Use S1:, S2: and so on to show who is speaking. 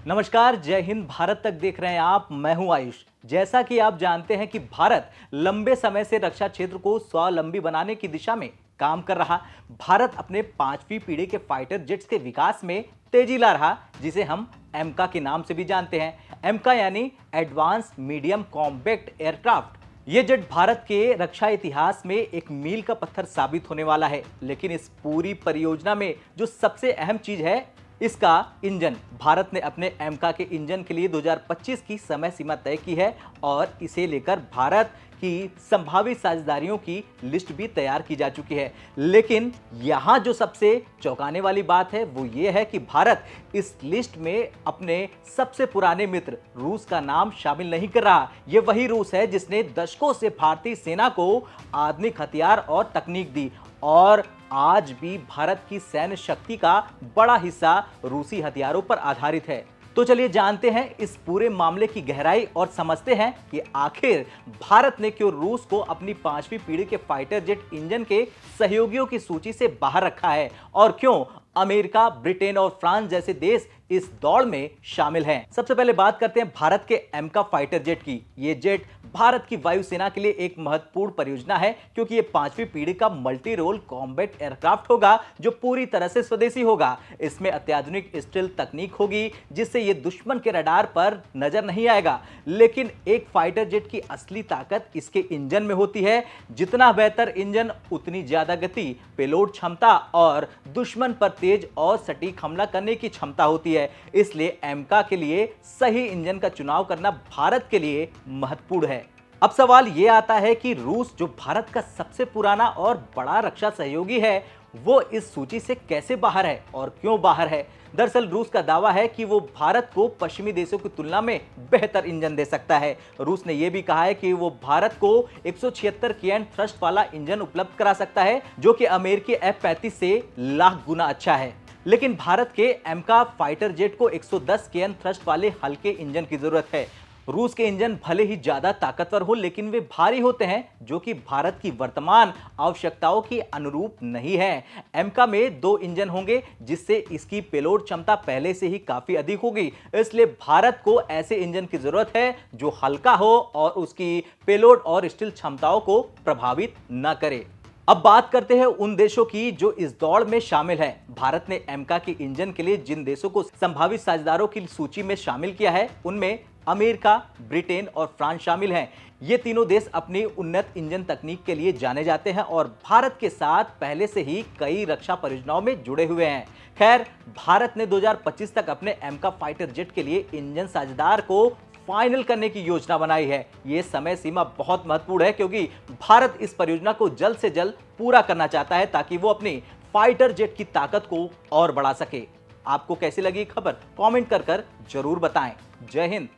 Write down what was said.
S1: नमस्कार, जय हिंद। भारत तक देख रहे हैं आप। मैं हूं आयुष। जैसा कि आप जानते हैं कि भारत लंबे समय से रक्षा क्षेत्र को स्वावलंबी बनाने की दिशा में काम कर रहा। भारत अपने 5वीं पीढ़ी के फाइटर जेट्स के विकास में तेजी ला रहा, जिसे हम एमका के नाम से भी जानते हैं। एमका यानी एडवांस मीडियम कॉम्बैक्ट एयरक्राफ्ट। ये जेट भारत के रक्षा इतिहास में एक मील का पत्थर साबित होने वाला है। लेकिन इस पूरी परियोजना में जो सबसे अहम चीज है, इसका इंजन। भारत ने अपने एमका के इंजन के लिए 2025 की समय सीमा तय की है और इसे लेकर भारत की संभावित साझेदारियों की लिस्ट भी तैयार की जा चुकी है। लेकिन यहां जो सबसे चौंकाने वाली बात है वो ये है कि भारत इस लिस्ट में अपने सबसे पुराने मित्र रूस का नाम शामिल नहीं कर रहा। ये वही रूस है जिसने दशकों से भारतीय सेना को आधुनिक हथियार और तकनीक दी और आज भी भारत की सैन्य शक्ति का बड़ा हिस्सा रूसी हथियारों पर आधारित है। तो चलिए जानते हैं इस पूरे मामले की गहराई और समझते हैं कि आखिर भारत ने क्यों रूस को अपनी 5वीं पीढ़ी के फाइटर जेट इंजन के सहयोगियों की सूची से बाहर रखा है और क्यों अमेरिका, ब्रिटेन और फ्रांस जैसे देश इस दौड़ में शामिल हैं। सबसे पहले बात करते हैं भारत के एमका फाइटर जेट की। ये जेट भारत की वायुसेना के लिए एक महत्वपूर्ण परियोजना है क्योंकि ये 5वीं पीढ़ी का मल्टी रोल कॉम्बैट एयरक्राफ्ट होगा जो पूरी तरह से स्वदेशी होगा। इसमें अत्याधुनिक स्टील्थ तकनीक होगी जिससे ये दुश्मन के रडार पर नजर नहीं आएगा। लेकिन एक फाइटर जेट की असली ताकत इसके इंजन में होती है। जितना बेहतर इंजन उतनी ज्यादा गति, पेलोड क्षमता और दुश्मन पर तेज और सटीक हमला करने की क्षमता होती है। इसलिए एमका के लिए सही इंजन का चुनाव करना भारत के लिए महत्वपूर्ण है। अब सवाल यह आता है कि रूस, जो भारत का सबसे पुराना और बड़ा रक्षा सहयोगी है, वो इस सूची से कैसे बाहर है और क्यों बाहर है। दरअसल रूस का दावा है कि वो भारत को पश्चिमी देशों की तुलना में बेहतर इंजन दे सकता है। रूस ने यह भी कहा है कि वो भारत को 176 केएन थ्रस्ट वाला इंजन उपलब्ध करा सकता है जो कि अमेरिकी F-35 से लाख गुना अच्छा है। लेकिन भारत के एमका फाइटर जेट को 110 केएन थ्रस्ट वाले हल्के इंजन की जरूरत है। रूस के इंजन भले ही ज्यादा ताकतवर हो लेकिन वे भारी होते हैं जो कि भारत की वर्तमान आवश्यकताओं के अनुरूप नहीं है। एमका में 2 इंजन होंगे जिससे इसकी पेलोड क्षमता पहले से ही काफी अधिक होगी। इसलिए भारत को ऐसे इंजन की जरूरत है जो हल्का हो और उसकी पेलोड और स्टील क्षमताओं को प्रभावित न करे। अब बात करते हैं उन देशों की जो इस दौड़ में शामिल हैं। भारत ने एमका के इंजन के लिए जिन देशों को संभावित साझेदारों की सूची में शामिल किया है उनमें अमेरिका, ब्रिटेन और फ्रांस शामिल हैं। ये तीनों देश अपनी उन्नत इंजन तकनीक के लिए जाने जाते हैं और भारत के साथ पहले से ही कई रक्षा परियोजनाओं में जुड़े हुए हैं। खैर, भारत ने 2025 तक अपने एमका फाइटर जेट के लिए इंजन साझेदार को फाइनल करने की योजना बनाई है। यह समय सीमा बहुत महत्वपूर्ण है क्योंकि भारत इस परियोजना को जल्द से जल्द पूरा करना चाहता है ताकि वो अपनी फाइटर जेट की ताकत को और बढ़ा सके। आपको कैसी लगी खबर? कमेंट कर जरूर बताएं। जय हिंद।